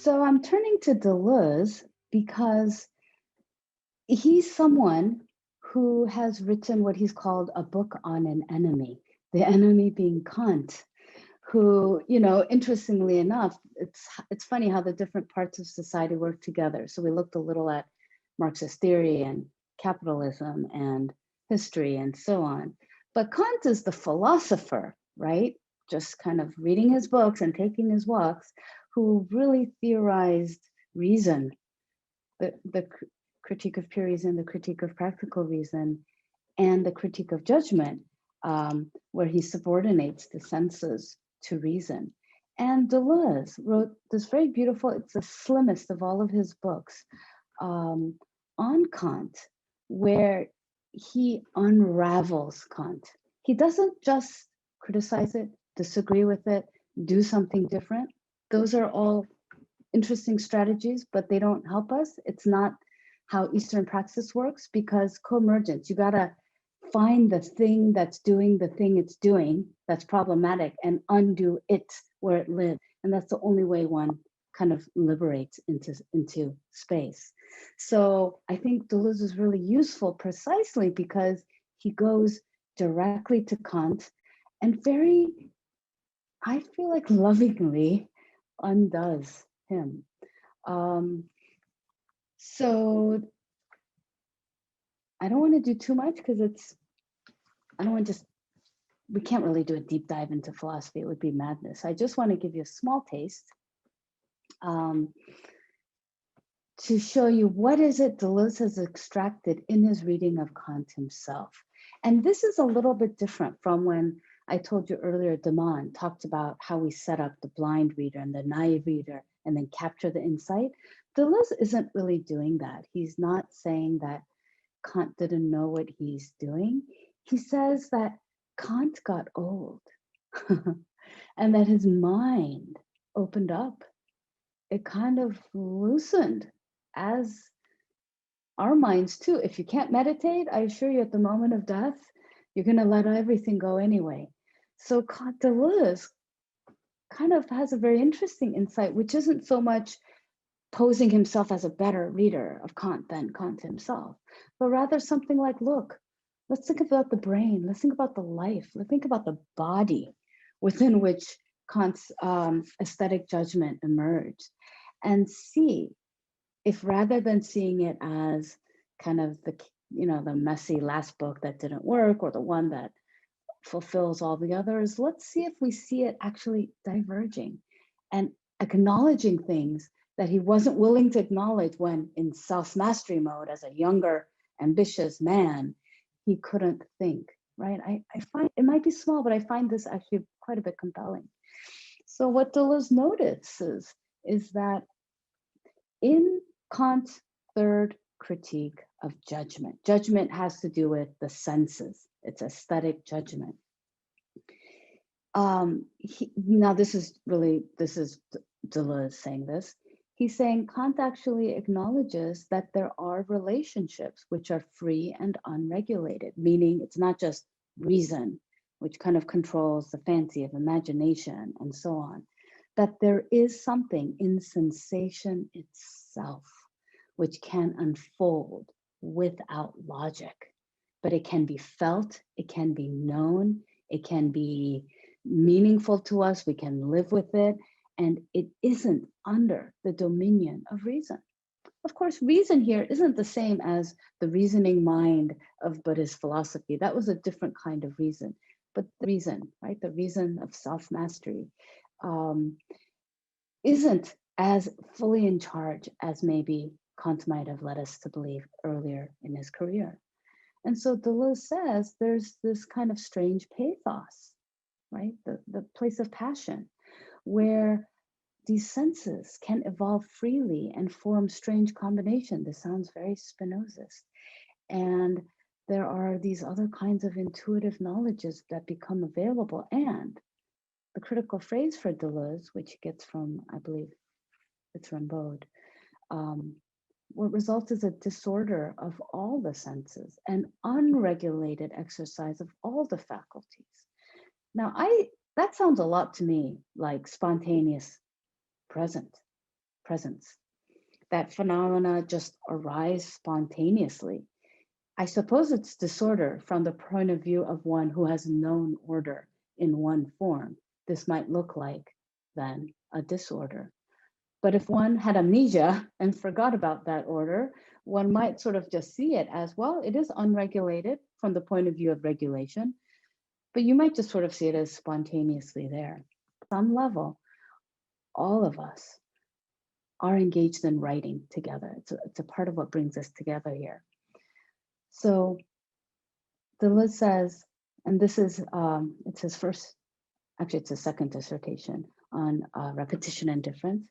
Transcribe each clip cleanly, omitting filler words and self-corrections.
So I'm turning to Deleuze because he's someone who has written what he's called a book on an enemy, the enemy being Kant, who, interestingly enough, it's funny how the different parts of society work together. So we looked a little at Marxist theory and capitalism and history and so on. But Kant is the philosopher, right? Just kind of reading his books and taking his walks, who really theorized reason, the critique of pure reason, the critique of practical reason, and the critique of judgment, where he subordinates the senses to reason. And Deleuze wrote this very beautiful, it's the slimmest of all of his books, on Kant, where he unravels Kant. He doesn't just criticize it, disagree with it, do something different. Those are all interesting strategies, but they don't help us. It's not how Eastern praxis works, because comergence, you gotta find the thing that's doing the thing it's doing that's problematic and undo it where it lives. And that's the only way one kind of liberates into space. So I think Deleuze is really useful precisely because he goes directly to Kant and very, I feel like, lovingly undoes him. So I don't want to do too much because I don't want to we can't really do a deep dive into philosophy. It would be madness. I just want to give you a small taste to show you what is it Deleuze has extracted in his reading of Kant himself. And this is a little bit different from when I told you earlier, Damon talked about how we set up the blind reader and the naive reader and then capture the insight. Deleuze isn't really doing that. He's not saying that Kant didn't know what he's doing. He says that Kant got old and that his mind opened up. It kind of loosened, as our minds too. If you can't meditate, I assure you at the moment of death, you're going to let everything go anyway. So Deleuze kind of has a very interesting insight, which isn't so much posing himself as a better reader of Kant than Kant himself, but rather something like, look, let's think about the brain, let's think about the life, let's think about the body within which Kant's aesthetic judgment emerged, and see if, rather than seeing it as kind of the messy last book that didn't work or the one that fulfills all the others, let's see if we see it actually diverging and acknowledging things that he wasn't willing to acknowledge when in self-mastery mode as a younger, ambitious man, he couldn't think, right? I find, it might be small, but I find this actually quite a bit compelling. So what Deleuze notices is that in Kant's third critique of judgment, judgment has to do with the senses, it's aesthetic judgment. Now this is Deleuze saying this. He's saying Kant actually acknowledges that there are relationships which are free and unregulated, meaning it's not just reason, which kind of controls the fancy of imagination and so on, that there is something in sensation itself which can unfold without logic, but it can be felt, it can be known, it can be meaningful to us, we can live with it, and it isn't under the dominion of reason. Of course, reason here isn't the same as the reasoning mind of Buddhist philosophy. That was a different kind of reason. But the reason, right, the reason of self-mastery, isn't as fully in charge as maybe Kant might have led us to believe earlier in his career. And so Deleuze says there's this kind of strange pathos, right? The place of passion, where these senses can evolve freely and form strange combinations. This sounds very Spinozist. And there are these other kinds of intuitive knowledges that become available. And the critical phrase for Deleuze, which he gets from, I believe it's Rimbaud, what results is a disorder of all the senses, an unregulated exercise of all the faculties. Now, that sounds a lot to me like spontaneous present. presence. That phenomena just arise spontaneously. I suppose it's disorder from the point of view of one who has known order in one form. This might look like, then, a disorder. But if one had amnesia and forgot about that order, one might sort of just see it as, well, it is unregulated from the point of view of regulation, but you might just sort of see it as spontaneously there. At some level, all of us are engaged in writing together. It's a part of what brings us together here. So Deleuze says, and this is, it's his first, actually it's his second dissertation on repetition and difference.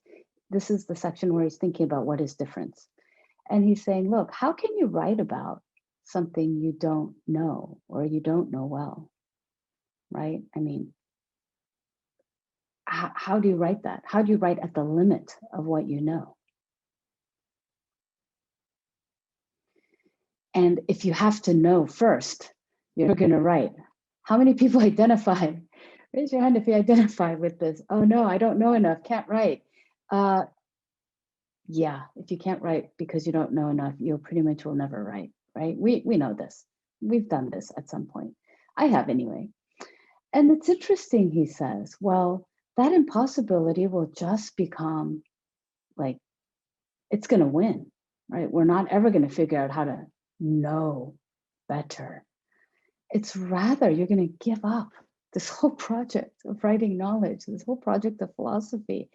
This is the section where he's thinking about what is difference. And he's saying, look, how can you write about something you don't know or you don't know well, right? I mean, how do you write that? How do you write at the limit of what you know? And if you have to know first, you're going to write. How many people identify? Raise your hand if you identify with this. Oh no, I don't know enough, can't write. Yeah, if you can't write because you don't know enough, you pretty much will never write, right? We know this. We've done this at some point. I have anyway. And it's interesting, he says, well, that impossibility will just become like, it's going to win, right? We're not ever going to figure out how to know better. It's rather, you're going to give up this whole project of writing knowledge, this whole project of philosophy,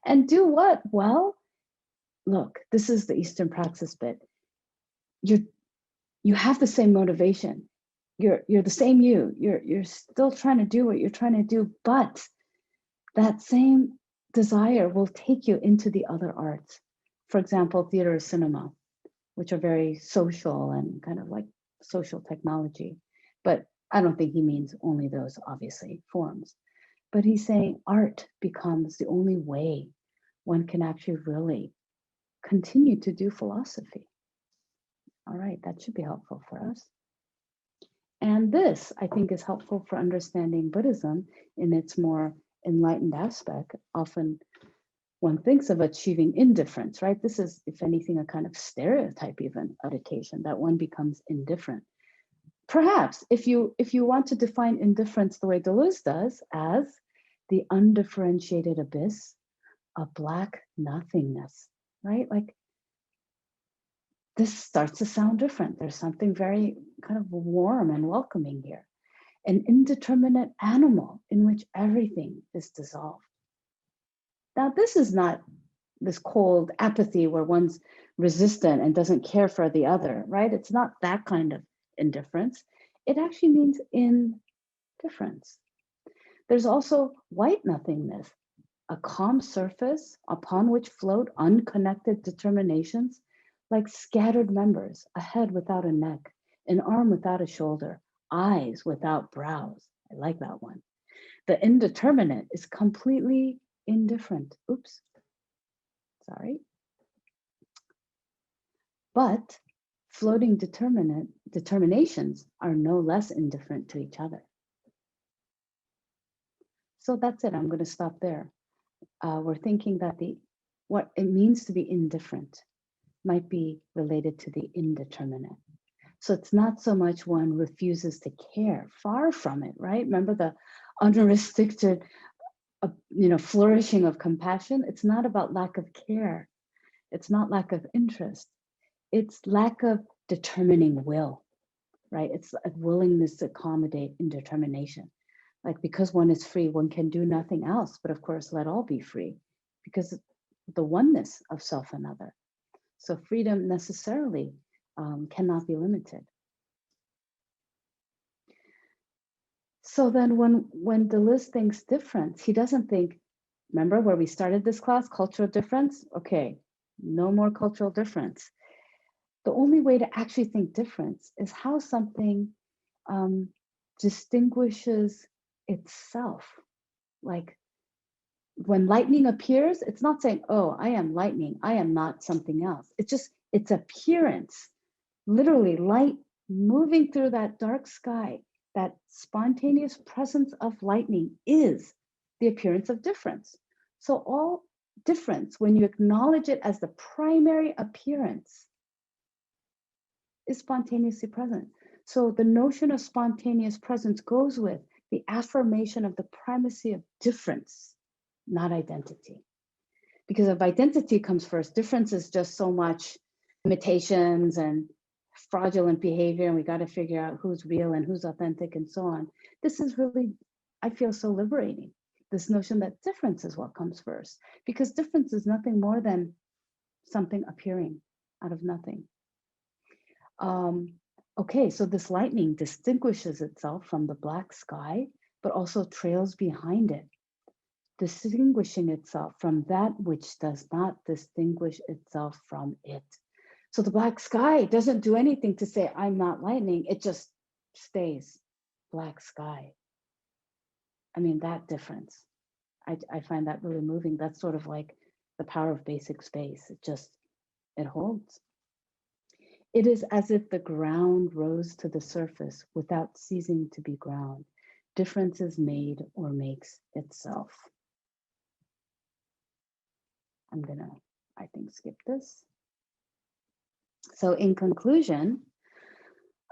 and do what? Well, look, this is the Eastern Praxis bit. You have the same motivation. You're the same you. You're still trying to do what you're trying to do, but that same desire will take you into the other arts. For example, theater or cinema, which are very social and kind of like social technology. But I don't think he means only those, obviously, forms. But he's saying art becomes the only way one can actually really continue to do philosophy. All right, that should be helpful for us. And this, I think, is helpful for understanding Buddhism in its more enlightened aspect. Often one thinks of achieving indifference, right? This is, if anything, a kind of stereotype even of meditation, that one becomes indifferent. Perhaps if you want to define indifference the way Deleuze does, as the undifferentiated abyss, a black nothingness, right? Like, this starts to sound different. There's something very kind of warm and welcoming here. An indeterminate animal in which everything is dissolved. Now, this is not this cold apathy where one's resistant and doesn't care for the other, right? It's not that kind of indifference. It actually means indifference. There's also white nothingness, a calm surface upon which float unconnected determinations, like scattered members, a head without a neck, an arm without a shoulder, eyes without brows. I like that one. The indeterminate is completely indifferent. Oops, sorry. But floating determinations are no less indifferent to each other. So that's it, I'm going to stop there. We're thinking that what it means to be indifferent might be related to the indeterminate. So it's not so much one refuses to care, far from it, right? Remember the unrestricted, flourishing of compassion? It's not about lack of care. It's not lack of interest. It's lack of determining will, right? It's a willingness to accommodate indetermination. Like, because one is free, one can do nothing else, but of course, let all be free, because the oneness of self and other. So freedom necessarily cannot be limited. So then when Deleuze thinks difference, he doesn't think, remember where we started this class, cultural difference? Okay, no more cultural difference. The only way to actually think difference is how something distinguishes itself. Like, when lightning appears, it's not saying, oh, I am lightning, I am not something else. It's just its appearance, literally light moving through that dark sky, that spontaneous presence of lightning is the appearance of difference. So all difference, when you acknowledge it as the primary appearance, is spontaneously present. So the notion of spontaneous presence goes with the affirmation of the primacy of difference, not identity. Because if identity comes first, difference is just so much imitations and fraudulent behavior, and we got to figure out who's real and who's authentic and so on. This is really, I feel, so liberating. This notion that difference is what comes first, because difference is nothing more than something appearing out of nothing. Okay, so this lightning distinguishes itself from the black sky, but also trails behind it, distinguishing itself from that which does not distinguish itself from it. So the black sky doesn't do anything to say, I'm not lightning. It just stays black sky. I mean, that difference, I find that really moving. That's sort of like the power of basic space. It holds. It is as if the ground rose to the surface without ceasing to be ground. Difference is made or makes itself. I'm gonna, I think, skip this. So in conclusion,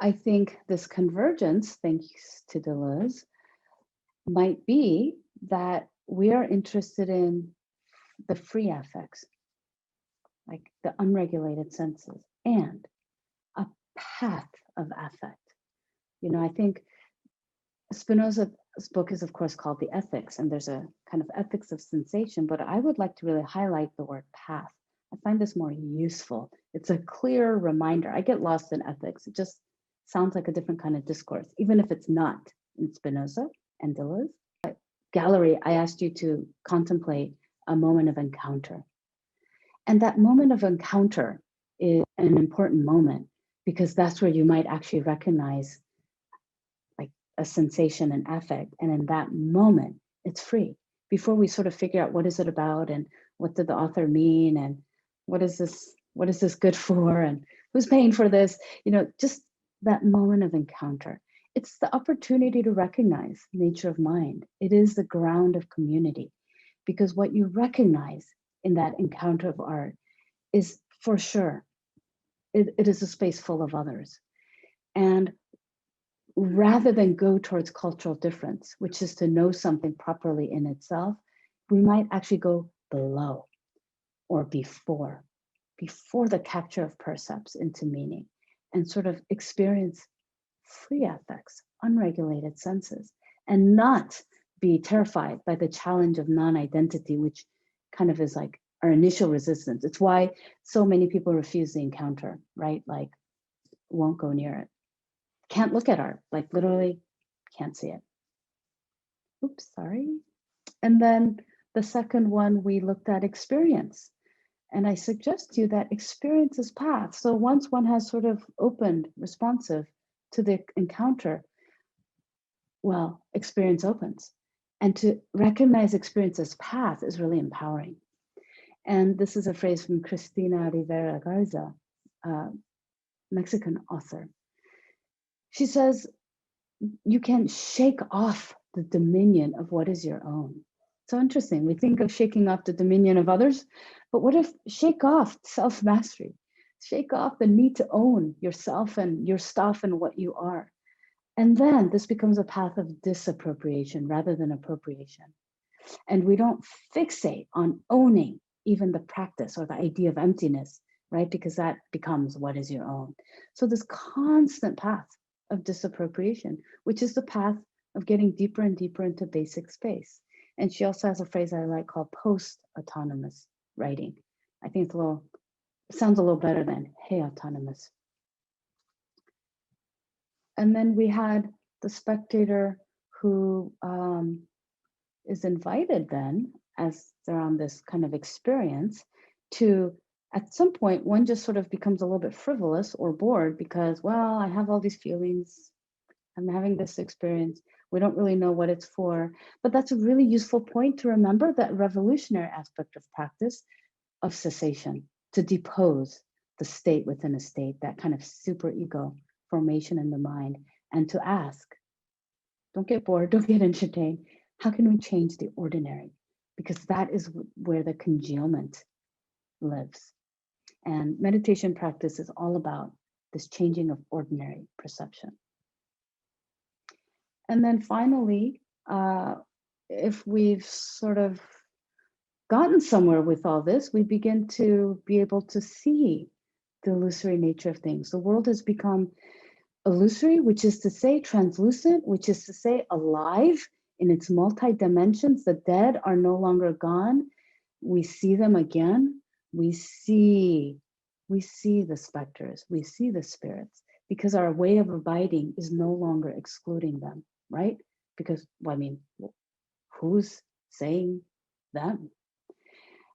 I think this convergence, thanks to Deleuze, might be that we are interested in the free affects, like the unregulated senses, and a path of affect. You know, I think Spinoza's book is, of course, called The Ethics, and there's a kind of ethics of sensation, but I would like to really highlight the word path. I find this more useful. It's a clear reminder. I get lost in ethics. It just sounds like a different kind of discourse, even if it's not in Spinoza and Deleuze. Gallery, I asked you to contemplate a moment of encounter. And that moment of encounter is an important moment because that's where you might actually recognize like a sensation and affect. And in that moment, it's free. Before we sort of figure out what is it about and what did the author mean and what is this good for and who's paying for this, you know, just that moment of encounter. It's the opportunity to recognize nature of mind. It is the ground of community because what you recognize in that encounter of art is for sure, it is a space full of others. And rather than go towards cultural difference, which is to know something properly in itself, we might actually go below or before the capture of percepts into meaning and sort of experience free affects, unregulated senses, and not be terrified by the challenge of non-identity, which kind of is like our initial resistance. It's why so many people refuse the encounter, right? Like won't go near it. Can't look at art, like literally can't see it. Oops, sorry. And then the second one, we looked at experience. And I suggest to you that experience is path. So once one has sort of opened, responsive to the encounter, well, experience opens. And to recognize experience as path is really empowering. And this is a phrase from Cristina Rivera Garza, Mexican author. She says, you can shake off the dominion of what is your own. So interesting. We think of shaking off the dominion of others, but what if shake off self-mastery? Shake off the need to own yourself and your stuff and what you are. And then this becomes a path of disappropriation rather than appropriation. And we don't fixate on owning even the practice or the idea of emptiness, right? Because that becomes what is your own. So this constant path of disappropriation, which is the path of getting deeper and deeper into basic space. And she also has a phrase I like called post-autonomous writing. I think it sounds a little better than hey, autonomous. And then we had the spectator who is invited then, as they're on this kind of experience, to at some point, one just sort of becomes a little bit frivolous or bored because, well, I have all these feelings, I'm having this experience, we don't really know what it's for. But that's a really useful point to remember, that revolutionary aspect of practice of cessation, to depose the state within a state, that kind of super ego formation in the mind, and to ask, don't get bored, don't get entertained, how can we change the ordinary? because that is where the congealment lives. And meditation practice is all about this changing of ordinary perception. And then finally, if we've sort of gotten somewhere with all this, we begin to be able to see the illusory nature of things. The world has become illusory, which is to say translucent, which is to say alive in its multi-dimensions. The dead are no longer gone. We see them again. We see the specters, we see the spirits, because our way of abiding is no longer excluding them, right? Because, well, I mean, who's saying them?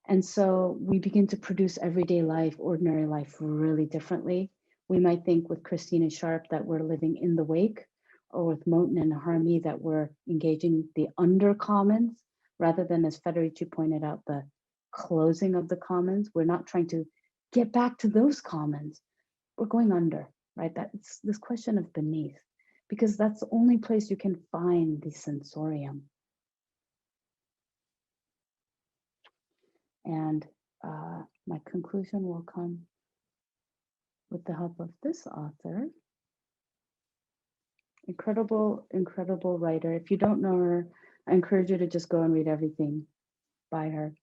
And so we begin to produce everyday life, ordinary life, really differently. We might think with Christina Sharp that we're living in the wake, or with Moten and Harmy that we're engaging the under commons, rather than, as Federici pointed out, the closing of the commons. We're not trying to get back to those commons. We're going under, right? That's this question of beneath, because that's the only place you can find the sensorium. And my conclusion will come with the help of this author. Incredible, incredible writer. If you don't know her, I encourage you to just go and read everything by her.